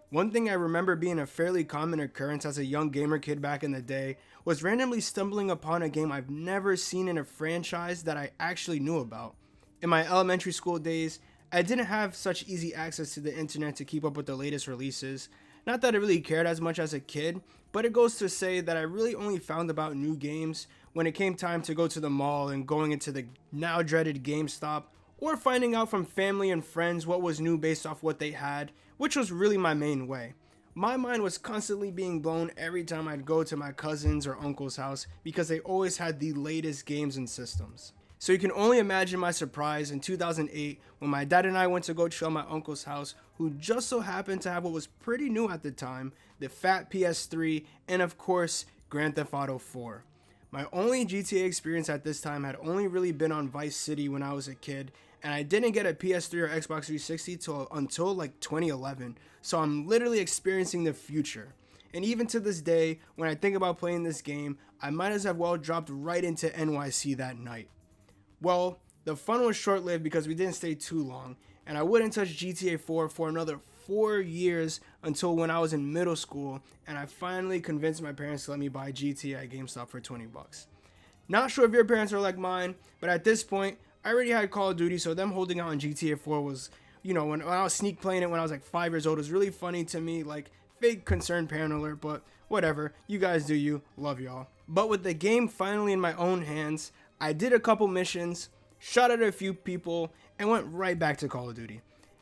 One thing I remember being a fairly common occurrence as a young gamer kid back in the day was randomly stumbling upon a game I've never seen in a franchise that I actually knew about. In my elementary school days, I didn't have such easy access to the internet to keep up with the latest releases. Not that I really cared as much as a kid, but it goes to say that I really only found about new games when it came time to go to the mall and going into the now dreaded GameStop, or finding out from family and friends what was new based off what they had, which was really my main way. My mind was constantly being blown every time I'd go to my cousin's or uncle's house because they always had the latest games and systems. So you can only imagine my surprise in 2008 when my dad and I went to go chill at my uncle's house, who just so happened to have what was pretty new at the time, the fat PS3, and of course, Grand Theft Auto 4. My only GTA experience at this time had only really been on Vice City when I was a kid, and I didn't get a PS3 or Xbox 360 until like 2011, so I'm literally experiencing the future. And even to this day, when I think about playing this game, I might as well dropped right into NYC that night. Well, the fun was short-lived because we didn't stay too long, and I wouldn't touch GTA 4 for another 4 years until when I was in middle school, and I finally convinced my parents to let me buy GTA at GameStop for 20 bucks. Not sure if your parents are like mine, but at this point, I already had Call of Duty, so them holding out on GTA 4 was, when I was sneak playing it when I was like 5 years old, it was really funny to me, like fake concerned parent alert, but whatever, you guys do you, love y'all. But with the game finally in my own hands, I did a couple missions, shot at a few people, and went right back to Call of Duty.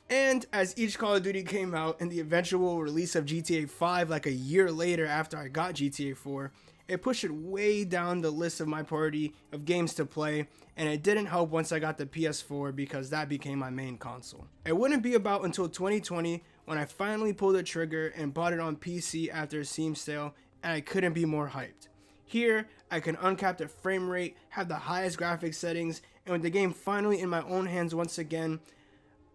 And as each Call of Duty came out and the eventual release of GTA 5 like a year later after I got GTA 4, it pushed it way down the list of my priority of games to play, and it didn't help once I got the PS4 because that became my main console. It wouldn't be about until 2020 when I finally pulled the trigger and bought it on PC after a Steam sale, and I couldn't be more hyped. Here, I can uncap the frame rate, have the highest graphics settings, and with the game finally in my own hands once again,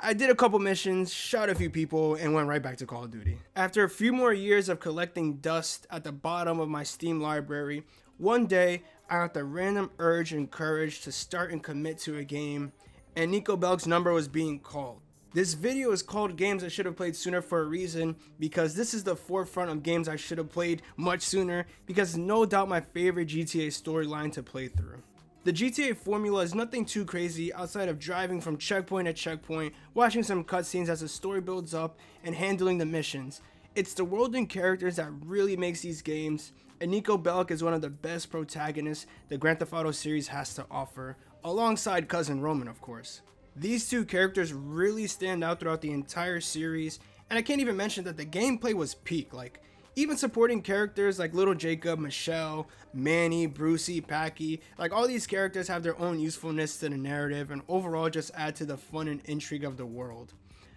I did a couple missions, shot a few people, and went right back to Call of Duty. After a few more years of collecting dust at the bottom of my Steam library, one day I got the random urge and courage to start and commit to a game, and Nico Bellic's number was being called. This video is called Games I Should Have Played Sooner for a reason, because this is the forefront of games I should have played much sooner, because no doubt my favorite GTA storyline to play through. The GTA formula is nothing too crazy outside of driving from checkpoint to checkpoint, watching some cutscenes as the story builds up, and handling the missions. It's the world and characters that really makes these games, and Nico Bellic is one of the best protagonists the Grand Theft Auto series has to offer, alongside Cousin Roman of course. These two characters really stand out throughout the entire series, and I can't even mention that the gameplay was peak. Like, even supporting characters like Little Jacob, Michelle, Manny, Brucey, Packy, like all these characters have their own usefulness to the narrative and overall just add to the fun and intrigue of the world.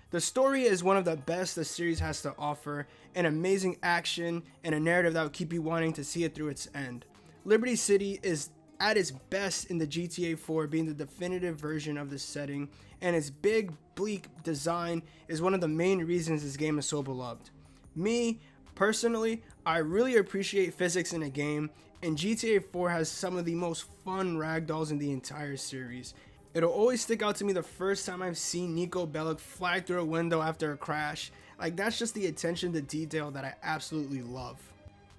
The story is one of the best the series has to offer, an amazing action and a narrative that will keep you wanting to see it through its end. Liberty City is at its best in the GTA 4, being the definitive version of the setting, and its big, bleak design is one of the main reasons this game is so beloved. Me, personally, I really appreciate physics in a game, and GTA 4 has some of the most fun ragdolls in the entire series. It'll always stick out to me the first time I've seen Nico Bellic fly through a window after a crash. Like, that's just the attention to detail that I absolutely love.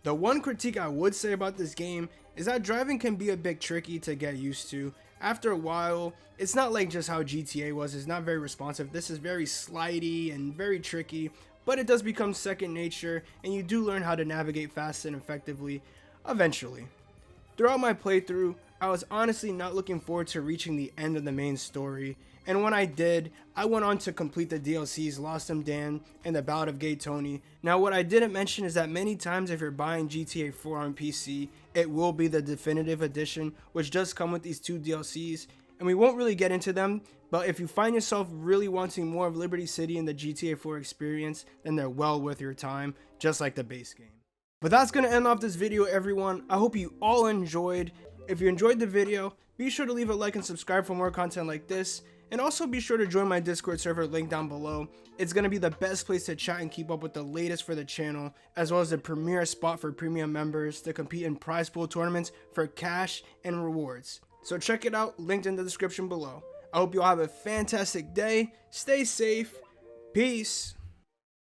The one critique I would say about this game is that driving can be a bit tricky to get used to. After a while, it's not like just how GTA was, it's not very responsive. This is very slidey and very tricky, but it does become second nature, and you do learn how to navigate fast and effectively, eventually. Throughout my playthrough, I was honestly not looking forward to reaching the end of the main story, and when I did, I went on to complete the DLCs Lost and Dan and the Ballad of Gay Tony. Now what I didn't mention is that many times if you're buying GTA 4 on PC, it will be the definitive edition, which does come with these two DLCs, and we won't really get into them, but if you find yourself really wanting more of Liberty City and the GTA 4 experience, then they're well worth your time, just like the base game. But that's going to end off this video, everyone. I hope you all enjoyed. If you enjoyed the video, be sure to leave a like and subscribe for more content like this, and also be sure to join my Discord server link down below. It's going to be the best place to chat and keep up with the latest for the channel, as well as the premier spot for premium members to compete in prize pool tournaments for cash and rewards. So check it out, linked in the description below. I hope you all have a fantastic day, stay safe, peace.